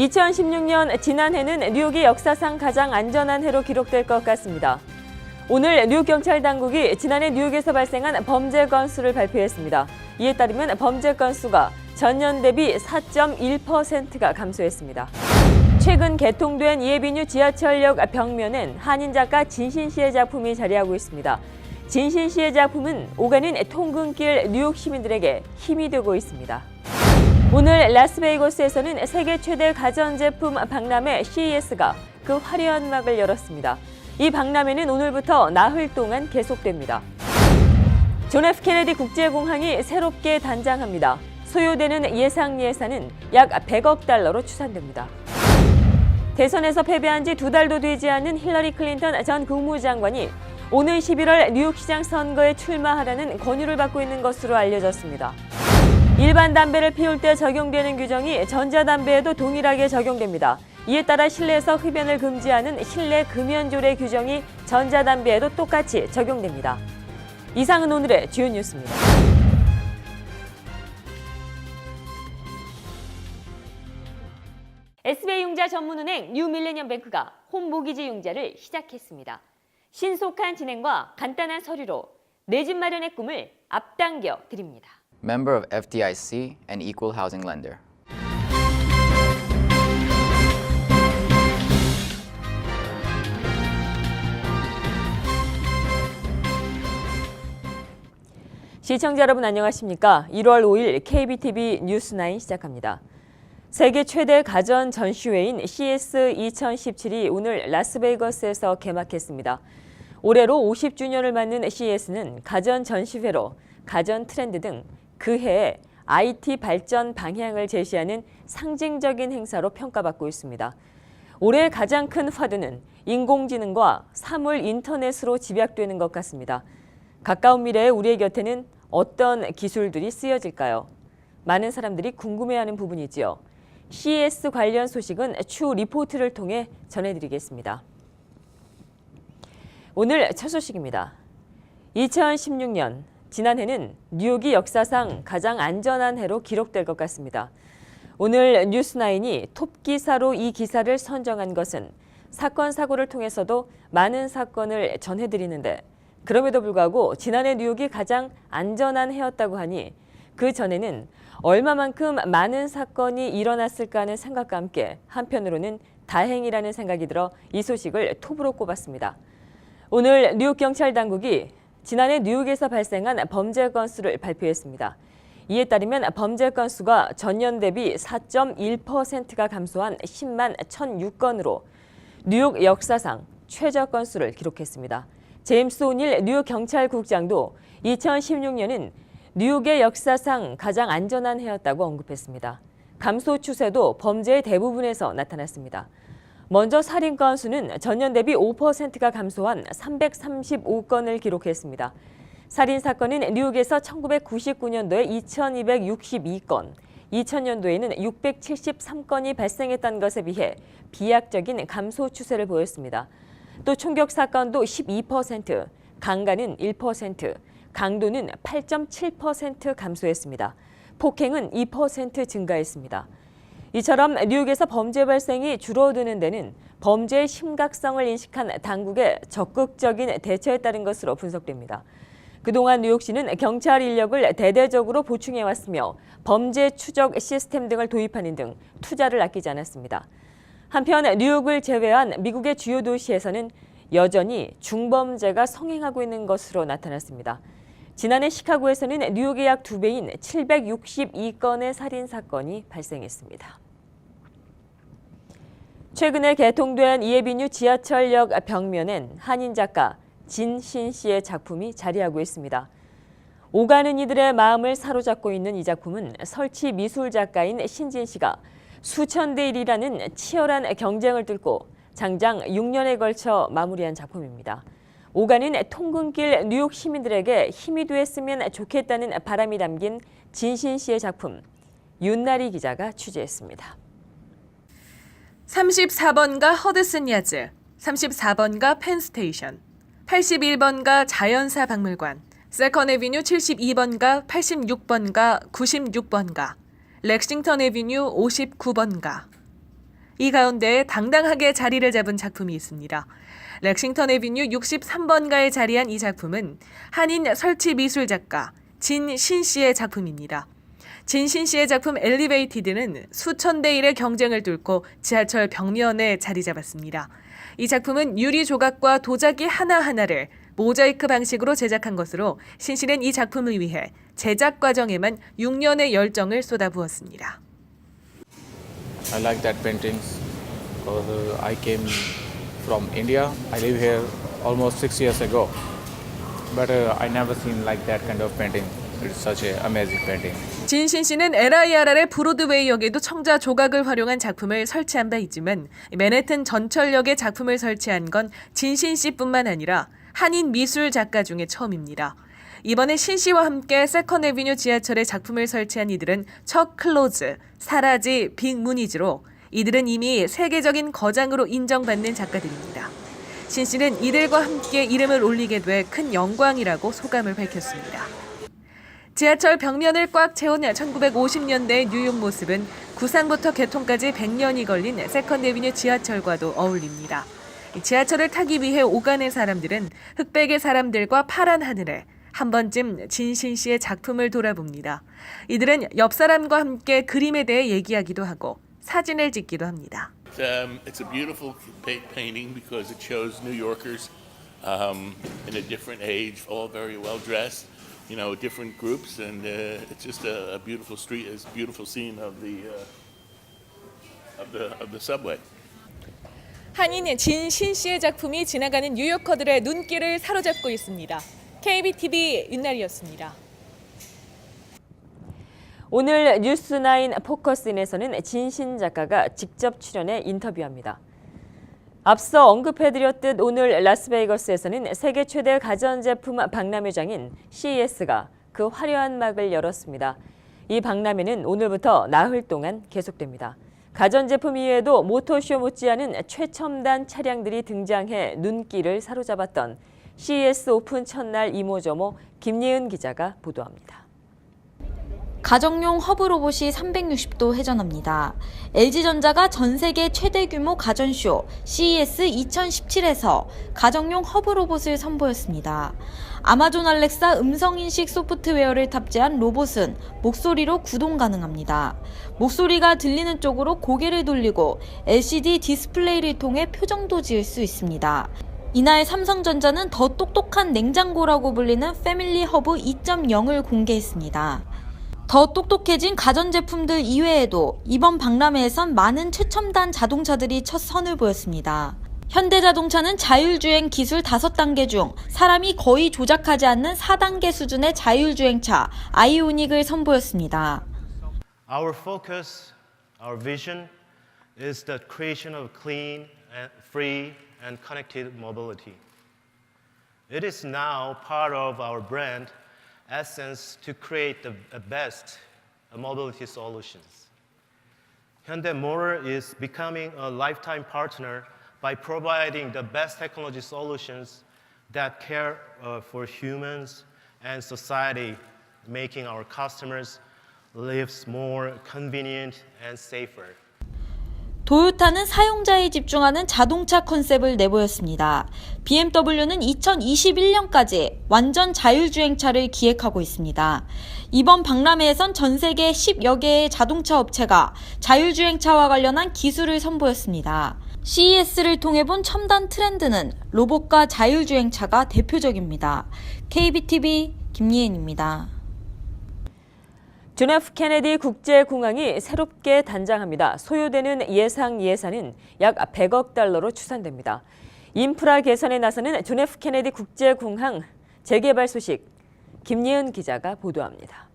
2016년 지난해는 뉴욕이 역사상 가장 안전한 해로 기록될 것 같습니다. 오늘 뉴욕 경찰 당국이 지난해 뉴욕에서 발생한 범죄 건수를 발표했습니다. 이에 따르면 범죄 건수가 전년 대비 4.1%가 감소했습니다. 최근 개통된 이에비뉴 지하철역 벽면엔 한인 작가 진신 씨의 작품이 자리하고 있습니다. 진신 씨의 작품은 오가는 통근길 뉴욕 시민들에게 힘이 되고 있습니다. 오늘 라스베이거스에서는 세계 최대 가전제품 박람회 CES가 그 화려한 막을 열었습니다. 이 박람회는 오늘부터 나흘 동안 계속됩니다. 존 F 케네디 국제공항이 새롭게 단장합니다. 소요되는 예상 예산은 약 100억 달러로 추산됩니다. 대선에서 패배한 지 2달도 되지 않은 힐러리 클린턴 전 국무장관이 오는 11월 뉴욕시장 선거에 출마하라는 권유를 받고 있는 것으로 알려졌습니다. 일반 담배를 피울 때 적용되는 규정이 전자담배에도 동일하게 적용됩니다. 이에 따라 실내에서 흡연을 금지하는 실내 금연조례 규정이 전자담배에도 똑같이 적용됩니다. 이상은 오늘의 주요 뉴스입니다. SBI융자 전문은행 뉴밀레니엄뱅크가 홈모기지 융자를 시작했습니다. 신속한 진행과 간단한 서류로 내 집 마련의 꿈을 앞당겨 드립니다. Member of FDIC and Equal Housing Lender. 시청자 여러분 안녕하십니까? 1월 5일 KBTV 뉴스9 시작합니다. 세계 최대 가전 전시회인 CES 2017이 오늘 라스베이거스에서 개막했습니다. 올해로 50주년을 맞는 CES는 가전 전시회로 가전 트렌드 등 그 해의 IT 발전 방향을 제시하는 상징적인 행사로 평가받고 있습니다. 올해 가장 큰 화두는 인공지능과 사물 인터넷으로 집약되는 것 같습니다. 가까운 미래에 우리의 곁에는 어떤 기술들이 쓰여질까요? 많은 사람들이 궁금해하는 부분이지요. CES 관련 소식은 추후 리포트를 통해 전해드리겠습니다. 오늘 첫 소식입니다. 2016년 지난해는 뉴욕이 역사상 가장 안전한 해로 기록될 것 같습니다. 오늘 뉴스9이 톱 기사로 이 기사를 선정한 것은 사건 사고를 통해서도 많은 사건을 전해드리는데 그럼에도 불구하고 지난해 뉴욕이 가장 안전한 해였다고 하니 그 전에는 얼마만큼 많은 사건이 일어났을까 하는 생각과 함께 한편으로는 다행이라는 생각이 들어 이 소식을 톱으로 꼽았습니다. 오늘 뉴욕 경찰 당국이 지난해 뉴욕에서 발생한 범죄 건수를 발표했습니다. 이에 따르면 범죄 건수가 전년 대비 4.1%가 감소한 10만 1,006건으로 뉴욕 역사상 최저 건수를 기록했습니다. 제임스 오닐 뉴욕 경찰국장도 2016년은 뉴욕의 역사상 가장 안전한 해였다고 언급했습니다. 감소 추세도 범죄의 대부분에서 나타났습니다. 먼저 살인 건수는 전년 대비 5%가 감소한 335건을 기록했습니다. 살인 사건은 뉴욕에서 1999년도에 2262건, 2000년도에는 673건이 발생했던 것에 비해 비약적인 감소 추세를 보였습니다. 또 총격 사건도 12%, 강간은 1%, 강도는 8.7% 감소했습니다. 폭행은 2% 증가했습니다. 이처럼 뉴욕에서 범죄 발생이 줄어드는 데는 범죄의 심각성을 인식한 당국의 적극적인 대처에 따른 것으로 분석됩니다. 그동안 뉴욕시는 경찰 인력을 대대적으로 보충해왔으며 범죄 추적 시스템 등을 도입하는 등 투자를 아끼지 않았습니다. 한편 뉴욕을 제외한 미국의 주요 도시에서는 여전히 중범죄가 성행하고 있는 것으로 나타났습니다. 지난해 시카고에서는 뉴욕의 약 2배인 762건의 살인 사건이 발생했습니다. 최근에 개통된 이에비뉴 지하철역 벽면엔 한인 작가 진신 씨의 작품이 자리하고 있습니다. 오가는 이들의 마음을 사로잡고 있는 이 작품은 설치 미술 작가인 신진 씨가 수천 대 1이라는 치열한 경쟁을 뚫고 장장 6년에 걸쳐 마무리한 작품입니다. 오가는 통근길 뉴욕 시민들에게 힘이 되었으면 좋겠다는 바람이 담긴 진신 씨의 작품, 윤나리 기자가 취재했습니다. 34번가 허드슨 야즈, 34번가 펜스테이션, 81번가 자연사 박물관, 세컨 애비뉴 72번가, 86번가, 96번가, 렉싱턴 애비뉴 59번가. 이 가운데 당당하게 자리를 잡은 작품이 있습니다. 렉싱턴 애비뉴 63번가에 자리한 이 작품은 한인 설치 미술 작가 진신 씨의 작품입니다. 진신 씨의 작품 엘리베이티드는 수천 대 1의 경쟁을 뚫고 지하철 벽면에 자리 잡았습니다. 이 작품은 유리 조각과 도자기 하나하나를 모자이크 방식으로 제작한 것으로 신 씨는 이 작품을 위해 제작 과정에만 6년의 열정을 쏟아부었습니다. I like that paintings because I came from India. I live here almost 6 years ago, but I never seen like that kind of painting. It's such an amazing painting. 진신 씨는 LIRR의 브로드웨이역에도 청자 조각을 활용한 작품을 설치한 바 있지만 맨해튼 전철역에 작품을 설치한 건 진신 씨뿐만 아니라 한인 미술 작가 중에 처음입니다. 이번에 신 씨와 함께 세컨 애비뉴 지하철에 작품을 설치한 이들은 척 클로즈, 사라지, 빅 무니즈로 이들은 이미 세계적인 거장으로 인정받는 작가들입니다. 신 씨는 이들과 함께 이름을 올리게 돼 큰 영광이라고 소감을 밝혔습니다. 지하철 벽면을 꽉 채운 1950년대의 뉴욕 모습은 구상부터 개통까지 100년이 걸린 세컨 애비뉴 지하철과도 어울립니다. 지하철을 타기 위해 오가는 사람들은 흑백의 사람들과 파란 하늘에 한 번쯤 진신 씨의 작품을 돌아봅니다. 이들은 옆 사람과 함께 그림에 대해 얘기하기도 하고 사진을 찍기도 합니다. It's a beautiful painting because it shows New Yorkers in a different age, all very well dressed, you know, different groups, and it's just a beautiful street, a beautiful scene of the subway. 한인 진신 씨의 작품이 지나가는 뉴요커들의 눈길을 사로잡고 있습니다. KBTV 윤나리였습니다. 오늘 뉴스9 포커스인에서는 진신 작가가 직접 출연해 인터뷰합니다. 앞서 언급해드렸듯 오늘 라스베이거스에서는 세계 최대 가전제품 박람회장인 CES가 그 화려한 막을 열었습니다. 이 박람회는 오늘부터 나흘 동안 계속됩니다. 가전제품 이외에도 모터쇼 못지않은 최첨단 차량들이 등장해 눈길을 사로잡았던 CES 오픈 첫날 이모저모 김예은 기자가 보도합니다. 가정용 허브 로봇이 360도 회전합니다. LG전자가 전 세계 최대 규모 가전쇼 CES 2017에서 가정용 허브 로봇을 선보였습니다. 아마존 알렉사 음성인식 소프트웨어를 탑재한 로봇은 목소리로 구동 가능합니다. 목소리가 들리는 쪽으로 고개를 돌리고 LCD 디스플레이를 통해 표정도 지을 수 있습니다. 이날 삼성전자는 더 똑똑한 냉장고라고 불리는 패밀리 허브 2.0을 공개했습니다. 더 똑똑해진 가전제품들 이외에도 이번 박람회에선 많은 최첨단 자동차들이 첫 선을 보였습니다. 현대자동차는 자율주행 기술 5단계 중 사람이 거의 조작하지 않는 4단계 수준의 자율주행차 아이오닉을 선보였습니다. Our focus, our vision is the creation of clean, and free and connected mobility. It is now part of our brand essence to create the best mobility solutions. Hyundai Motor is becoming a lifetime partner by providing the best technology solutions that care for humans and society, making our customers' lives more convenient and safer. 도요타는 사용자에 집중하는 자동차 컨셉을 내보였습니다. BMW는 2021년까지 완전 자율주행차를 기획하고 있습니다. 이번 박람회에선 전 세계 10여 개의 자동차 업체가 자율주행차와 관련한 기술을 선보였습니다. CES를 통해 본 첨단 트렌드는 로봇과 자율주행차가 대표적입니다. KBTV 김예은입니다. 존 F 케네디 국제공항이 새롭게 단장합니다. 소요되는 예산은 약 100억 달러로 추산됩니다. 인프라 개선에 나서는 존 F 케네디 국제공항 재개발 소식 김예은 기자가 보도합니다.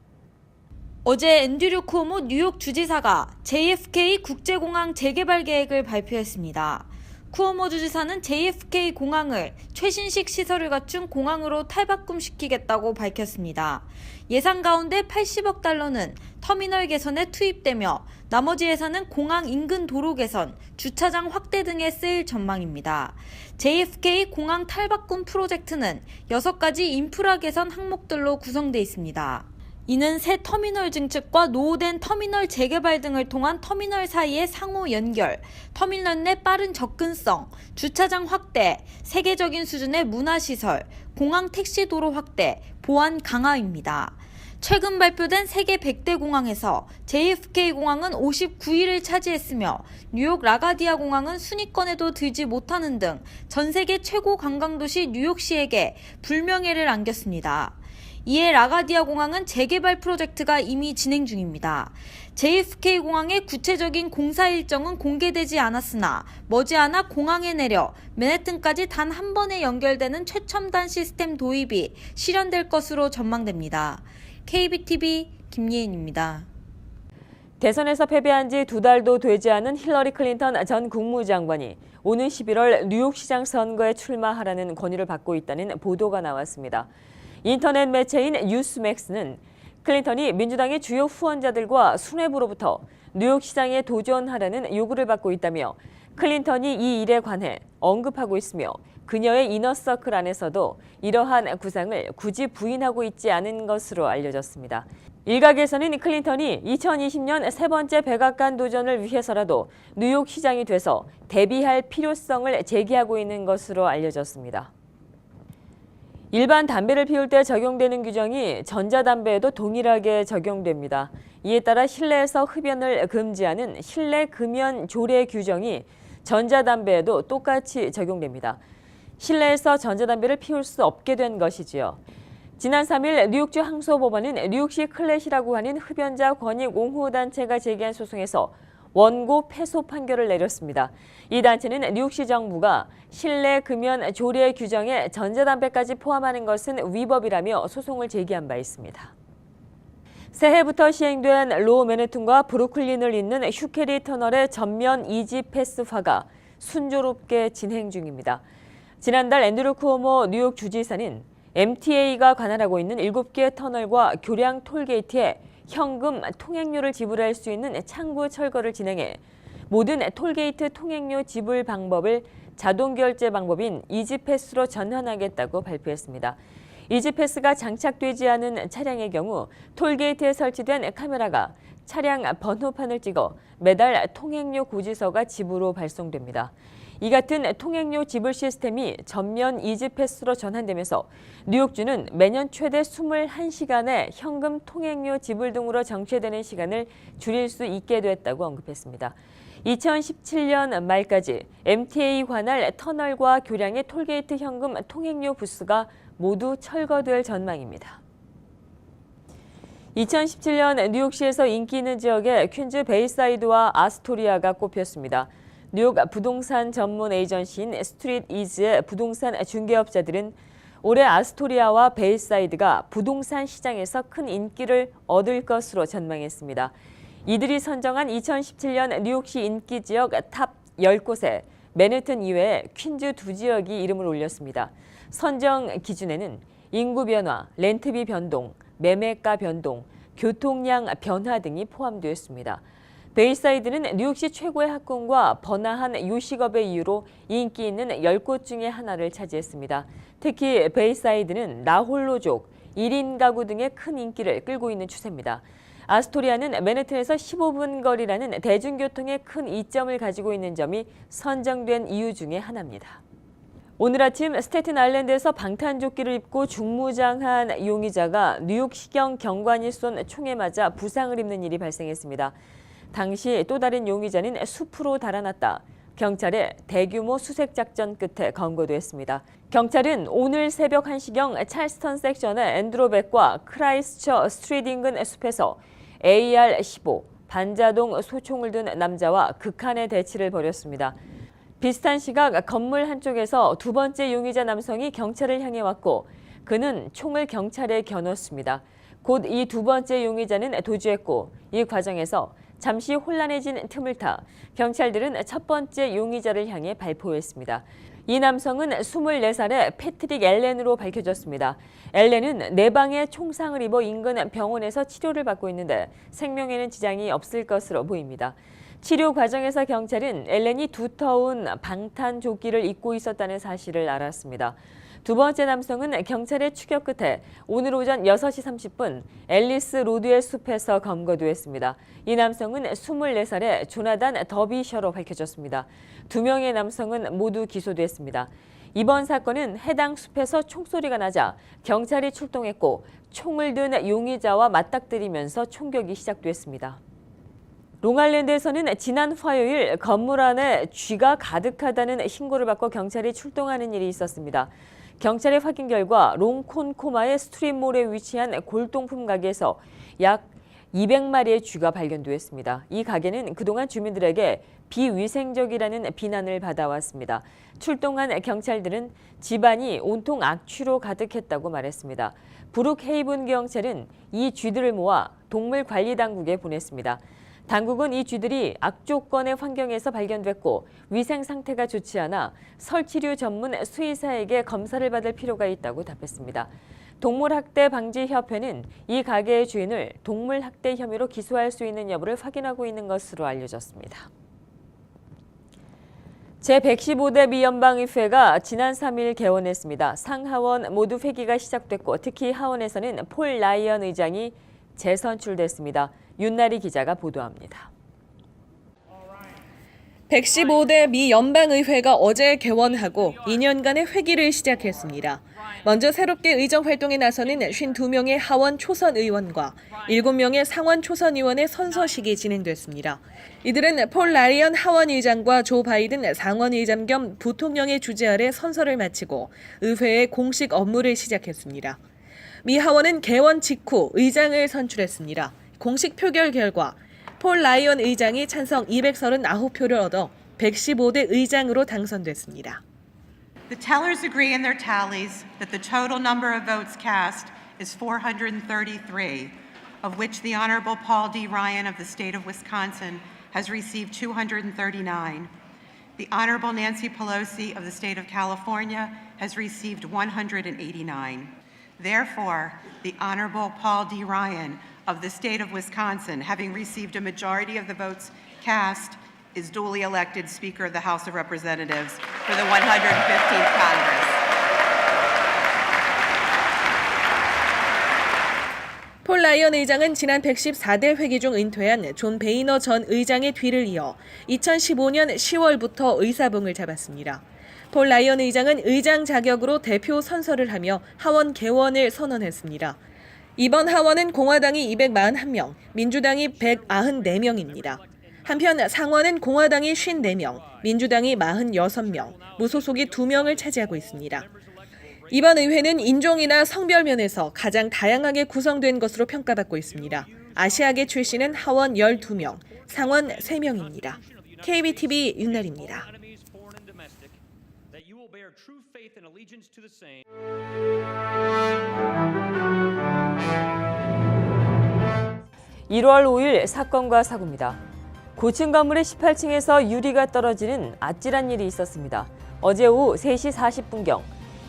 어제 앤드류 쿠오모 뉴욕 주지사가 JFK 국제공항 재개발 계획을 발표했습니다. 쿠오모 주지사는 JFK 공항을 최신식 시설을 갖춘 공항으로 탈바꿈시키겠다고 밝혔습니다. 예산 가운데 80억 달러는 터미널 개선에 투입되며 나머지 예산은 공항 인근 도로 개선, 주차장 확대 등에 쓰일 전망입니다. JFK 공항 탈바꿈 프로젝트는 6가지 인프라 개선 항목들로 구성돼 있습니다. 이는 새 터미널 증축과 노후된 터미널 재개발 등을 통한 터미널 사이의 상호 연결, 터미널 내 빠른 접근성, 주차장 확대, 세계적인 수준의 문화시설, 공항 택시 도로 확대, 보안 강화입니다. 최근 발표된 세계 100대 공항에서 JFK 공항은 59위를 차지했으며 뉴욕 라가디아 공항은 순위권에도 들지 못하는 등 전 세계 최고 관광도시 뉴욕시에게 불명예를 안겼습니다. 이에 라가디아 공항은 재개발 프로젝트가 이미 진행 중입니다. JFK 공항의 구체적인 공사 일정은 공개되지 않았으나 머지않아 공항에 내려 맨해튼까지 단 한 번에 연결되는 최첨단 시스템 도입이 실현될 것으로 전망됩니다. KBTV 김예인입니다. 대선에서 패배한 지 2달도 되지 않은 힐러리 클린턴 전 국무장관이 오는 11월 뉴욕시장 선거에 출마하라는 권유를 받고 있다는 보도가 나왔습니다. 인터넷 매체인 뉴스맥스는 클린턴이 민주당의 주요 후원자들과 수뇌부로부터 뉴욕시장에 도전하라는 요구를 받고 있다며 클린턴이 이 일에 관해 언급하고 있으며 그녀의 이너서클 안에서도 이러한 구상을 굳이 부인하고 있지 않은 것으로 알려졌습니다. 일각에서는 클린턴이 2020년 세 번째 백악관 도전을 위해서라도 뉴욕시장이 돼서 대비할 필요성을 제기하고 있는 것으로 알려졌습니다. 일반 담배를 피울 때 적용되는 규정이 전자담배에도 동일하게 적용됩니다. 이에 따라 실내에서 흡연을 금지하는 실내 금연 조례 규정이 전자담배에도 똑같이 적용됩니다. 실내에서 전자담배를 피울 수 없게 된 것이지요. 지난 3일 뉴욕주 항소법원은 뉴욕시 클렛이라고 하는 흡연자 권익 옹호단체가 제기한 소송에서 원고 패소 판결을 내렸습니다. 이 단체는 뉴욕시 정부가 실내 금연 조례 규정에 전자담배까지 포함하는 것은 위법이라며 소송을 제기한 바 있습니다. 새해부터 시행된 로우 맨해튼과 브루클린을 잇는 휴케리 터널의 전면 이지 패스화가 순조롭게 진행 중입니다. 지난달 앤드루 쿠오모 뉴욕 주지사는 MTA가 관할하고 있는 7개 터널과 교량 톨게이트에 현금 통행료를 지불할 수 있는 창구 철거를 진행해 모든 톨게이트 통행료 지불 방법을 자동 결제 방법인 이지패스로 전환하겠다고 발표했습니다. 이지패스가 장착되지 않은 차량의 경우 톨게이트에 설치된 카메라가 차량 번호판을 찍어 매달 통행료 고지서가 집으로 발송됩니다. 이 같은 통행료 지불 시스템이 전면 이지패스로 전환되면서 뉴욕주는 매년 최대 21시간의 현금 통행료 지불 등으로 정체되는 시간을 줄일 수 있게 됐다고 언급했습니다. 2017년 말까지 MTA 관할 터널과 교량의 톨게이트 현금 통행료 부스가 모두 철거될 전망입니다. 2017년 뉴욕시에서 인기 있는 지역에 퀸즈 베이사이드와 아스토리아가 꼽혔습니다. 뉴욕 부동산 전문 에이전시인 스트릿이즈의 부동산 중개업자들은 올해 아스토리아와 베이사이드가 부동산 시장에서 큰 인기를 얻을 것으로 전망했습니다. 이들이 선정한 2017년 뉴욕시 인기 지역 탑 10곳에 맨해튼 이외에 퀸즈 2지역이 이름을 올렸습니다. 선정 기준에는 인구 변화, 렌트비 변동, 매매가 변동, 교통량 변화 등이 포함되었습니다. 베이사이드는 뉴욕시 최고의 학군과 번화한 요식업의 이유로 인기 있는 10곳 중에 하나를 차지했습니다. 특히 베이사이드는 나홀로족, 1인 가구 등의 큰 인기를 끌고 있는 추세입니다. 아스토리아는 맨해튼에서 15분 거리라는 대중교통의 큰 이점을 가지고 있는 점이 선정된 이유 중에 하나입니다. 오늘 아침 스태튼 아일랜드에서 방탄조끼를 입고 중무장한 용의자가 뉴욕시경 경관이 쏜 총에 맞아 부상을 입는 일이 발생했습니다. 당시 또 다른 용의자는 숲으로 달아났다. 경찰의 대규모 수색작전 끝에 검거됐습니다. 경찰은 오늘 새벽 1시경 찰스턴 섹션의 앤드로백과 크라이스처 스트리트 인근 숲에서 AR-15 반자동 소총을 든 남자와 극한의 대치를 벌였습니다. 비슷한 시각 건물 한쪽에서 두 번째 용의자 남성이 경찰을 향해 왔고 그는 총을 경찰에 겨눴습니다. 곧 이 두 번째 용의자는 도주했고 이 과정에서 잠시 혼란해진 틈을 타 경찰들은 첫 번째 용의자를 향해 발포했습니다. 이 남성은 24살의 패트릭 앨렌으로 밝혀졌습니다. 앨렌은 내방에 총상을 입어 인근 병원에서 치료를 받고 있는데 생명에는 지장이 없을 것으로 보입니다. 치료 과정에서 경찰은 엘렌이 두터운 방탄조끼를 입고 있었다는 사실을 알았습니다. 두 번째 남성은 경찰의 추격 끝에 오늘 오전 6시 30분 앨리스 로드의 숲에서 검거됐습니다. 이 남성은 24살의 조나단 더비셔로 밝혀졌습니다. 두 명의 남성은 모두 기소됐습니다. 이번 사건은 해당 숲에서 총소리가 나자 경찰이 출동했고 총을 든 용의자와 맞닥뜨리면서 총격이 시작됐습니다. 롱아일랜드에서는 지난 화요일 건물 안에 쥐가 가득하다는 신고를 받고 경찰이 출동하는 일이 있었습니다. 경찰의 확인 결과 롱콘코마의 스트릿몰에 위치한 골동품 가게에서 약 200마리의 쥐가 발견됐습니다. 이 가게는 그동안 주민들에게 비위생적이라는 비난을 받아왔습니다. 출동한 경찰들은 집안이 온통 악취로 가득했다고 말했습니다. 브룩헤이븐 경찰은 이 쥐들을 모아 동물관리당국에 보냈습니다. 당국은 이 쥐들이 악조건의 환경에서 발견됐고 위생 상태가 좋지 않아 설치류 전문 수의사에게 검사를 받을 필요가 있다고 답했습니다. 동물학대방지협회는 이 가게의 주인을 동물학대 혐의로 기소할 수 있는 여부를 확인하고 있는 것으로 알려졌습니다. 제115대 미 연방의회가 지난 3일 개원했습니다. 상하원 모두 회기가 시작됐고 특히 하원에서는 폴 라이언 의장이 재선출됐습니다. 윤나리 기자가 보도합니다. 115대 미 연방의회가 어제 개원하고 2년간의 회기를 시작했습니다. 먼저 새롭게 의정 활동에 나서는 52명의 하원 초선 의원과 7명의 상원 초선 의원의 선서식이 진행됐습니다. 이들은 폴 라이언 하원 의장과 조 바이든 상원 의장 겸 부통령의 주재 아래 선서를 마치고 의회의 공식 업무를 시작했습니다. 미 하원은 개원 직후 의장을 선출했습니다. 공식 표결 결과 폴 라이언 의장이 찬성 239표를 얻어 115대 의장으로 당선됐습니다. The tellers agree in their tallies that the total number of votes cast is 433, of which the Honorable Paul D. Ryan of the state of Wisconsin has received 239. The Honorable Nancy Pelosi of the state of California has received 189. Therefore, the Honorable Paul D. Ryan of the state of Wisconsin, having received a majority of the votes cast, is duly elected Speaker of the House of Representatives for the 115th Congress. 폴 라이언 의장은 지난 114대 회기 중 은퇴한 존 베이너 전 의장의 뒤를 이어 2015년 10월부터 의사봉을 잡았습니다. 폴 라이언 의장은 의장 자격으로 대표 선서를 하며 하원 개원을 선언했습니다. 이번 하원은 공화당이 241명, 민주당이 194명입니다. 한편 상원은 공화당이 54명, 민주당이 46명, 무소속이 2명을 차지하고 있습니다. 이번 의회는 인종이나 성별 면에서 가장 다양하게 구성된 것으로 평가받고 있습니다. 아시아계 출신은 하원 12명, 상원 3명입니다. KBTV 윤나리입니다. 1월 5일 사건과 사고입니다. 고층 건물의 18층에서 유리가 떨어지는 아찔한 일이 있었습니다. 어제 오후 3시 40분경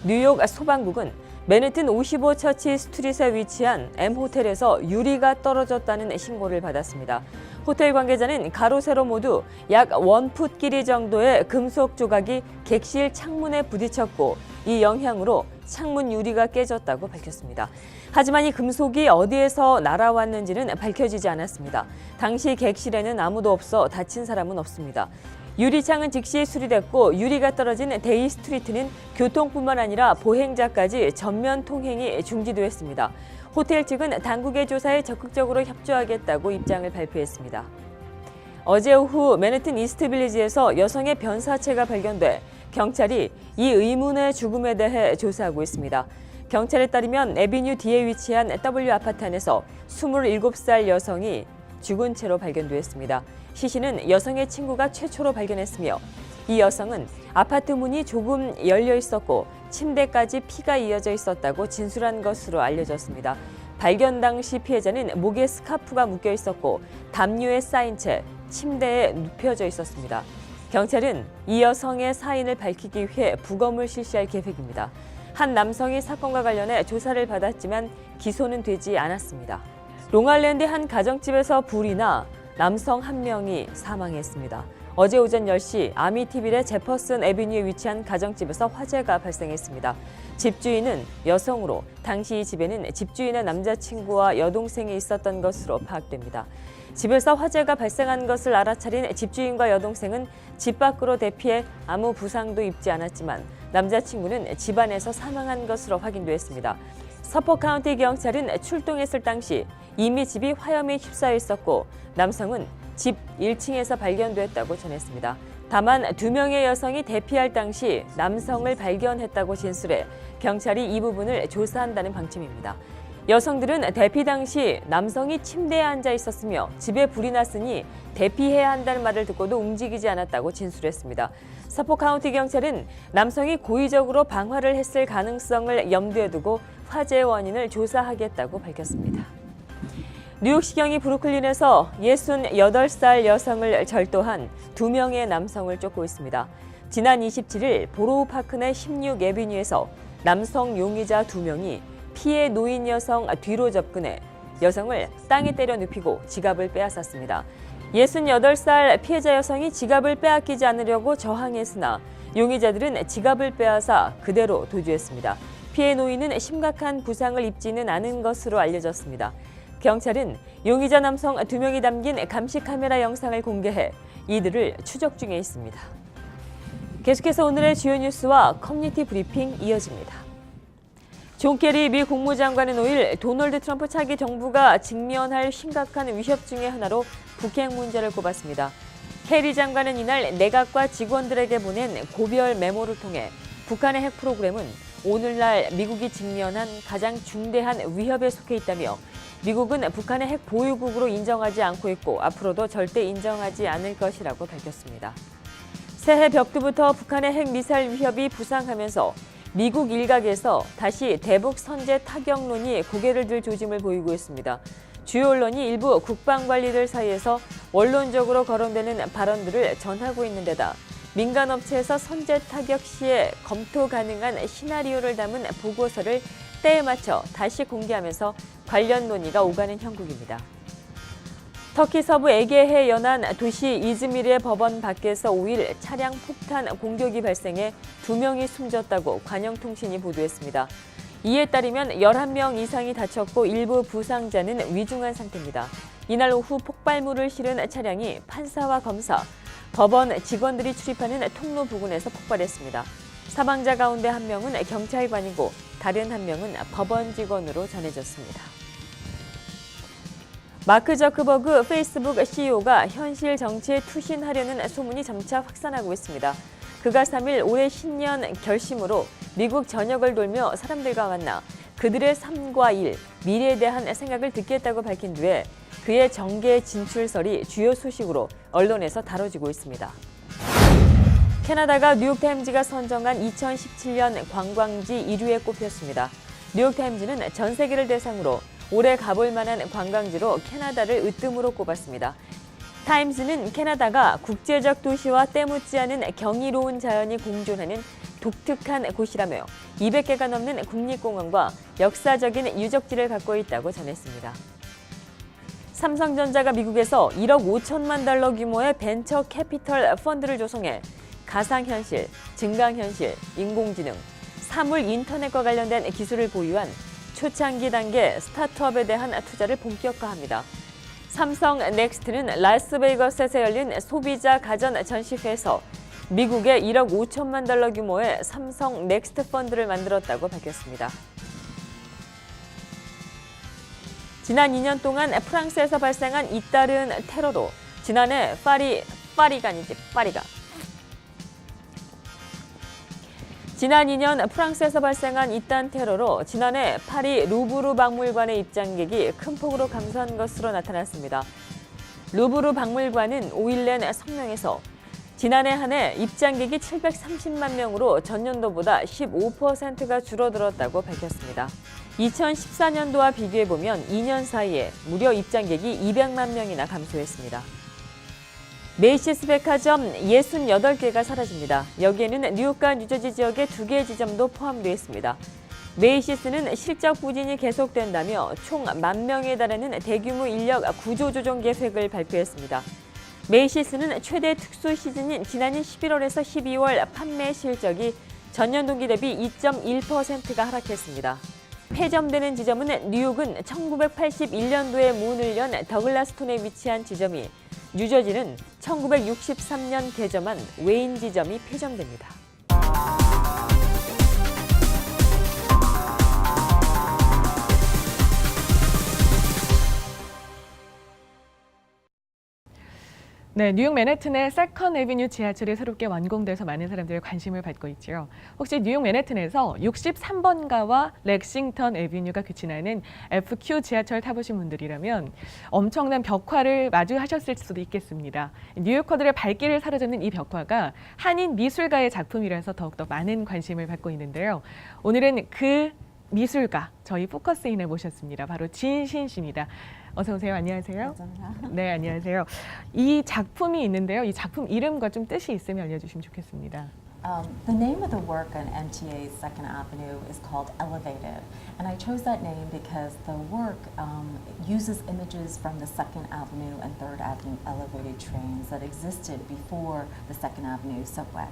뉴욕 소방국은 맨해튼 55처치 스트릿에 위치한 M호텔에서 유리가 떨어졌다는 신고를 받았습니다. 호텔 관계자는 가로 세로 모두 약 1풋 길이 정도의 금속 조각이 객실 창문에 부딪혔고 이 영향으로 창문 유리가 깨졌다고 밝혔습니다. 하지만 이 금속이 어디에서 날아왔는지는 밝혀지지 않았습니다. 당시 객실에는 아무도 없어 다친 사람은 없습니다. 유리창은 즉시 수리됐고 유리가 떨어진 데이 스트리트는 교통뿐만 아니라 보행자까지 전면 통행이 중지됐습니다. 호텔 측은 당국의 조사에 적극적으로 협조하겠다고 입장을 발표했습니다. 어제 오후 맨해튼 이스트빌리지에서 여성의 변사체가 발견돼 경찰이 이 의문의 죽음에 대해 조사하고 있습니다. 경찰에 따르면 에비뉴 D에 위치한 W 아파트 안에서 27살 여성이 죽은 채로 발견됐습니다. 시신은 여성의 친구가 최초로 발견했으며 이 여성은 아파트 문이 조금 열려 있었고 침대까지 피가 이어져 있었다고 진술한 것으로 알려졌습니다. 발견 당시 피해자는 목에 스카프가 묶여 있었고 담요에 쌓인 채 침대에 눕혀져 있었습니다. 경찰은 이 여성의 사인을 밝히기 위해 부검을 실시할 계획입니다. 한 남성이 사건과 관련해 조사를 받았지만 기소는 되지 않았습니다. 롱아일랜드 한 가정집에서 불이 나 남성 1명이 사망했습니다. 어제 오전 10시 아미티빌의 제퍼슨 애비뉴에 위치한 가정집에서 화재가 발생했습니다. 집주인은 여성으로 당시 이 집에는 집주인의 남자친구와 여동생이 있었던 것으로 파악됩니다. 집에서 화재가 발생한 것을 알아차린 집주인과 여동생은 집 밖으로 대피해 아무 부상도 입지 않았지만 남자친구는 집안에서 사망한 것으로 확인됐습니다. 서포 카운티 경찰은 출동했을 당시 이미 집이 화염에 휩싸여 있었고 남성은 집 1층에서 발견됐다고 전했습니다. 다만 2명의 여성이 대피할 당시 남성을 발견했다고 진술해 경찰이 이 부분을 조사한다는 방침입니다. 여성들은 대피 당시 남성이 침대에 앉아 있었으며 집에 불이 났으니 대피해야 한다는 말을 듣고도 움직이지 않았다고 진술했습니다. 서포 카운티 경찰은 남성이 고의적으로 방화를 했을 가능성을 염두에 두고 화재의 원인을 조사하겠다고 밝혔습니다. 뉴욕시경이 브루클린에서 68살 여성을 절도한 2명의 남성을 쫓고 있습니다. 지난 27일 보로우 파크 내 16 애비뉴에서 남성 용의자 2명이 피해 노인 여성 뒤로 접근해 여성을 땅에 때려 눕히고 지갑을 빼앗았습니다. 68살 피해자 여성이 지갑을 빼앗기지 않으려고 저항했으나 용의자들은 지갑을 빼앗아 그대로 도주했습니다. 피해 노인은 심각한 부상을 입지는 않은 것으로 알려졌습니다. 경찰은 용의자 남성 2명이 담긴 감시 카메라 영상을 공개해 이들을 추적 중에 있습니다. 계속해서 오늘의 주요 뉴스와 커뮤니티 브리핑 이어집니다. 존 케리 미 국무장관은 5일 도널드 트럼프 차기 정부가 직면할 심각한 위협 중의 하나로 북핵 문제를 꼽았습니다. 케리 장관은 이날 내각과 직원들에게 보낸 고별 메모를 통해 북한의 핵 프로그램은 오늘날 미국이 직면한 가장 중대한 위협에 속해 있다며 미국은 북한의 핵 보유국으로 인정하지 않고 있고 앞으로도 절대 인정하지 않을 것이라고 밝혔습니다. 새해 벽두부터 북한의 핵 미사일 위협이 부상하면서 미국 일각에서 다시 대북 선제 타격론이 고개를 들 조짐을 보이고 있습니다. 주요 언론이 일부 국방관리들 사이에서 원론적으로 거론되는 발언들을 전하고 있는 데다 민간업체에서 선제 타격 시에 검토 가능한 시나리오를 담은 보고서를 때에 맞춰 다시 공개하면서 관련 논의가 오가는 형국입니다. 터키 서부 에게해 연안 도시 이즈미르의 법원 밖에서 5일 차량 폭탄 공격이 발생해 2명이 숨졌다고 관영통신이 보도했습니다. 이에 따르면 11명 이상이 다쳤고 일부 부상자는 위중한 상태입니다. 이날 오후 폭발물을 실은 차량이 판사와 검사, 법원 직원들이 출입하는 통로 부근에서 폭발했습니다. 사망자 가운데 1명은 경찰관이고 다른 1명은 법원 직원으로 전해졌습니다. 마크 저크버그 페이스북 CEO가 현실 정치에 투신하려는 소문이 점차 확산하고 있습니다. 그가 3일 올해 신년 결심으로 미국 전역을 돌며 사람들과 만나 그들의 삶과 일, 미래에 대한 생각을 듣겠다고 밝힌 뒤에 그의 정계 진출설이 주요 소식으로 언론에서 다뤄지고 있습니다. 캐나다가 뉴욕타임즈가 선정한 2017년 관광지 1위에 꼽혔습니다. 뉴욕타임즈는 전 세계를 대상으로 올해 가볼 만한 관광지로 캐나다를 으뜸으로 꼽았습니다. 타임즈는 캐나다가 국제적 도시와 때묻지 않은 경이로운 자연이 공존하는 독특한 곳이라며 200개가 넘는 국립공원과 역사적인 유적지를 갖고 있다고 전했습니다. 삼성전자가 미국에서 1억 5천만 달러 규모의 벤처 캐피털 펀드를 조성해 가상현실, 증강현실, 인공지능, 사물 인터넷과 관련된 기술을 보유한 초창기 단계 스타트업에 대한 투자를 본격화합니다. 삼성 넥스트는 라스베이거스에서 열린 소비자 가전 전시회에서 미국의 1억 5천만 달러 규모의 삼성 넥스트 펀드를 만들었다고 밝혔습니다. 지난 2년 동안 프랑스에서 발생한 잇따른 테러로 지난해 지난 2년 프랑스에서 발생한 잇따른 테러로 지난해 파리 루브르 박물관의 입장객이 큰 폭으로 감소한 것으로 나타났습니다. 루브르 박물관은 5일 낸 성명에서 지난해 한 해 입장객이 730만 명으로 전년도보다 15%가 줄어들었다고 밝혔습니다. 2014년도와 비교해보면 2년 사이에 무려 입장객이 200만 명이나 감소했습니다. 메이시스 백화점 68개가 사라집니다. 여기에는 뉴욕과 뉴저지 지역의 2개의 지점도 포함되어 있습니다. 메이시스는 실적 부진이 계속된다며 총 10,000명에 달하는 대규모 인력 구조조정 계획을 발표했습니다. 메이시스는 최대 특수 시즌인 지난해 11월에서 12월 판매 실적이 전년 동기 대비 2.1%가 하락했습니다. 폐점되는 지점은 뉴욕은 1981년도에 문을 연 더글라스톤에 위치한 지점이, 뉴저지는 1963년 개점한 웨인 지점이 폐점됩니다. 네, 뉴욕 맨해튼의 세컨 애비뉴 지하철이 새롭게 완공돼서 많은 사람들의 관심을 받고 있죠. 혹시 뉴욕 맨해튼에서 63번가와 렉싱턴 애비뉴가 그치나는 FQ 지하철 타보신 분들이라면 엄청난 벽화를 마주하셨을 수도 있겠습니다. 뉴요커들의 발길을 사로잡는 이 벽화가 한인 미술가의 작품이라서 더욱더 많은 관심을 받고 있는데요. 오늘은 그 미술가, 저희 포커스인에 모셨습니다. 바로 진신 씨입니다. 어서 오세요. 안녕하세요. 네, 안녕하세요. 이 작품이 있는데요. 이 작품 이름과 좀 뜻이 있으면 알려주시면 좋겠습니다. The name of the work on MTA's Second Avenue is called Elevated, and I chose that name because the work uses images from the Second Avenue and Third Avenue elevated trains that existed before the Second Avenue subway.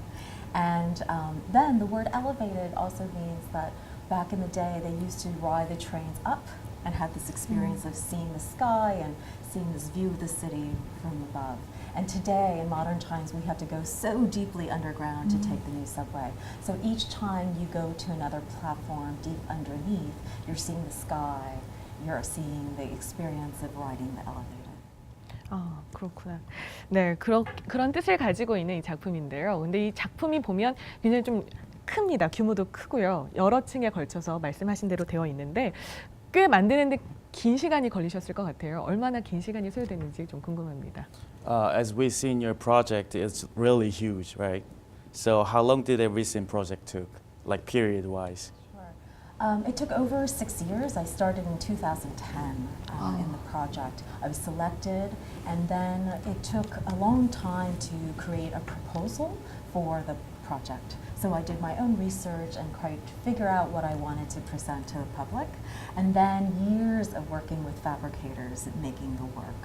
And then the word elevated also means that back in the day they used to ride the trains up and have this experience of seeing the sky and seeing this view of the city from above. And today, in modern times, we have to go so deeply underground to take the new subway. So each time you go to another platform deep underneath, you're seeing the sky, you're seeing the experience of riding the elevator. 아, 그렇구나. 네, 그런 뜻을 가지고 있는 이 작품인데요. 근데 이 작품이 보면 굉장히 좀 큽니다. 규모도 크고요. 여러 층에 걸쳐서 말씀하신 대로 되어 있는데 꽤 만드는데 긴 시간이 걸리셨을 것 같아요. 얼마나 긴 시간이 소요됐는지 좀 궁금합니다. As we see in your project, it's really huge, right? So how long did the recent project took, like period-wise? It took over 6 years. I started in 2010 in the project. I was selected, and then it took a long time to create a proposal for the project. So I did my own research and tried to figure out what I wanted to present to the public, and then years of working with fabricators making the work.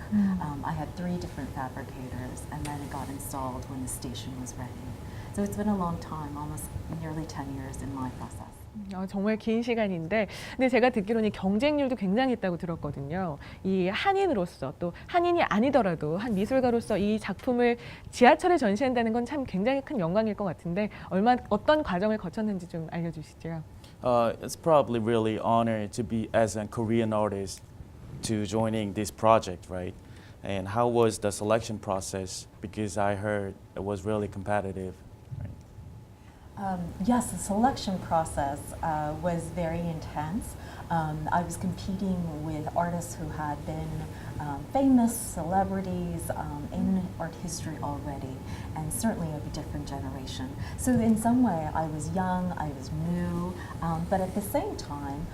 I had 3 different fabricators, and then it got installed when the station was ready. So it's been a long time, almost nearly 10 years in my process. 정말 긴 시간인데, 근데 제가 듣기로는 경쟁률도 굉장히 있다고 들었거든요. 이 한인으로서, 또 한인이 아니더라도 한 미술가로서 이 작품을 지하철에 전시한다는 건 참 굉장히 큰 영광일 것 같은데 어떤 과정을 거쳤는지 좀 알려주시죠. It's probably really honored to be as a Korean artist to joining this project, right? And how was the selection process? Because I heard it was really competitive. Yes, the selection process was very intense. I was competing with artists who had been famous celebrities in art history already, and certainly of a different generation. So in some way, I was young, I was new, but at the same time,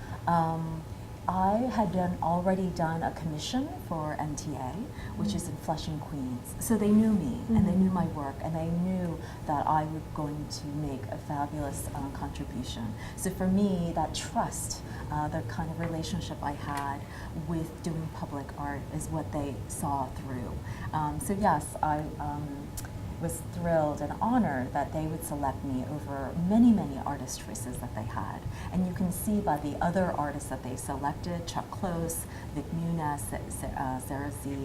I had already done a commission for MTA, which is in Flushing, Queens. So they knew me, and they knew my work, and they knew that I was going to make a fabulous contribution. So for me, that trust, the kind of relationship I had with doing public art is what they saw through. So yes, I was thrilled and honored that they would select me over many, many artist choices that they had. And you can see by the other artists that they selected, Chuck Close, Vic Muniz, Sarah Z,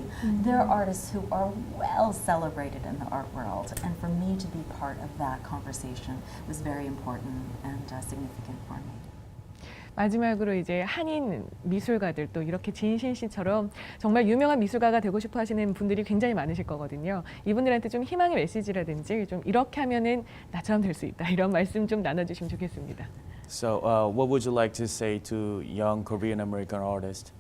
they're artists who are well celebrated in the art world. And for me to be part of that conversation was very important and significant for me. 마지막으로 이제 한인 미술가들 또 이렇게 진신 씨처럼 정말 유명한 미술가가 되고 싶어 하시는 분들이 굉장히 많으실 거거든요. 이분들한테 좀 희망의 메시지라든지 좀 이렇게 하면은 나처럼 될 수 있다 이런 말씀 좀 나눠주시면 좋겠습니다. So what would you like to say to young Korean American artists?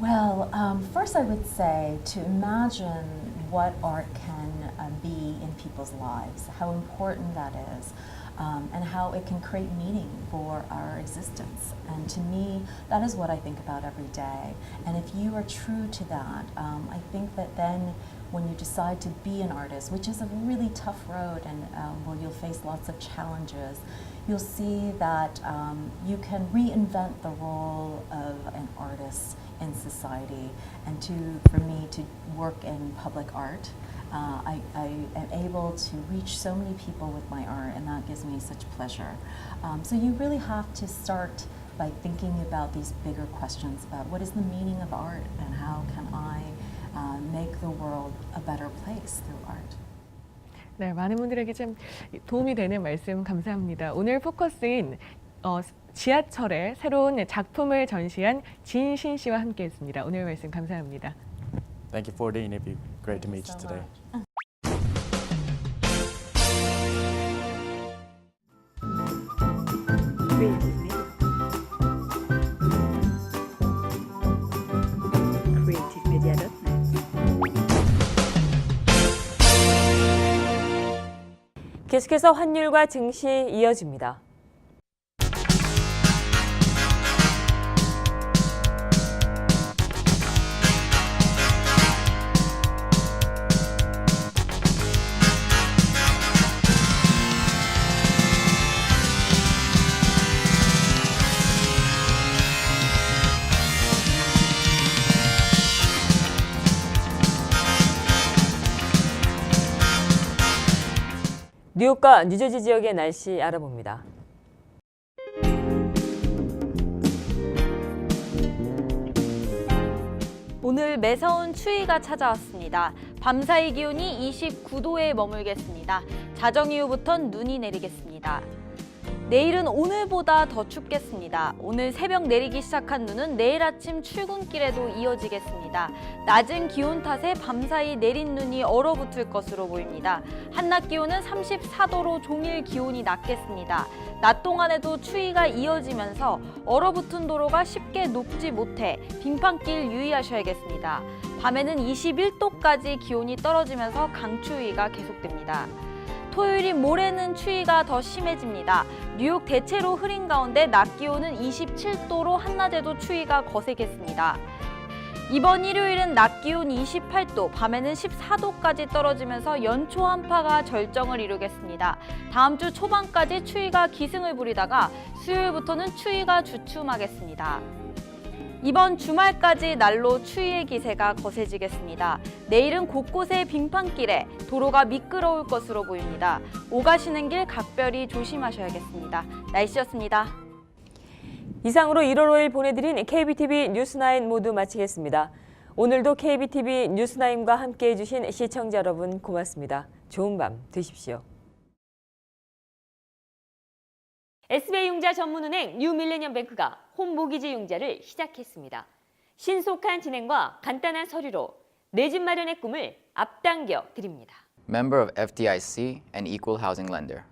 Well, first I would say to imagine what art can be in people's lives, how important that is. And how it can create meaning for our existence. And to me, that is what I think about every day. And if you are true to that, I think that then when you decide to be an artist, which is a really tough road and where you'll face lots of challenges, you'll see that you can reinvent the role of an artist in society. And for me to work in public art, I am able to reach so many people with my art, and that gives me such pleasure. So you really have to start by thinking about these bigger questions about what is the meaning of art and how can I make the world a better place through art. 네, 많은 분들에게 좀 도움이 되는 말씀 감사합니다. 오늘 포커스인 지하철의 새로운 작품을 전시한 진신 씨와 함께했습니다. 오늘 말씀 감사합니다. Thank you for the interview. Great to meet you today. 계속해서 환율과 증시 이어집니다. 뉴욕과 뉴저지 지역의 날씨 알아봅니다. 오늘 매서운 추위가 찾아왔습니다. 밤사이 기온이 29도에 머물겠습니다. 자정 이후부터는 눈이 내리겠습니다. 내일은 오늘보다 더 춥겠습니다. 오늘 새벽 내리기 시작한 눈은 내일 아침 출근길에도 이어지겠습니다. 낮은 기온 탓에 밤사이 내린 눈이 얼어붙을 것으로 보입니다. 한낮 기온은 34도로 종일 기온이 낮겠습니다. 낮 동안에도 추위가 이어지면서 얼어붙은 도로가 쉽게 녹지 못해 빙판길 유의하셔야겠습니다. 밤에는 21도까지 기온이 떨어지면서 강추위가 계속됩니다. 토요일인 모레는 추위가 더 심해집니다. 뉴욕 대체로 흐린 가운데 낮 기온은 27도로 한낮에도 추위가 거세겠습니다. 이번 일요일은 낮 기온 28도, 밤에는 14도까지 떨어지면서 연초 한파가 절정을 이루겠습니다. 다음 주 초반까지 추위가 기승을 부리다가 수요일부터는 추위가 주춤하겠습니다. 이번 주말까지 날로 추위의 기세가 거세지겠습니다. 내일은 곳곳에 빙판길에 도로가 미끄러울 것으로 보입니다. 오가시는 길 각별히 조심하셔야겠습니다. 날씨였습니다. 이상으로 1월 5일 보내드린 KBTV 뉴스9 모두 마치겠습니다. 오늘도 KBTV 뉴스9과 함께해 주신 시청자 여러분 고맙습니다. 좋은 밤 되십시오. SBI융자 전문은행 뉴밀레니엄뱅크가 홈모기지 융자를 시작했습니다. 신속한 진행과 간단한 서류로 내 집 마련의 꿈을 앞당겨 드립니다. Member of FDIC and equal housing lender.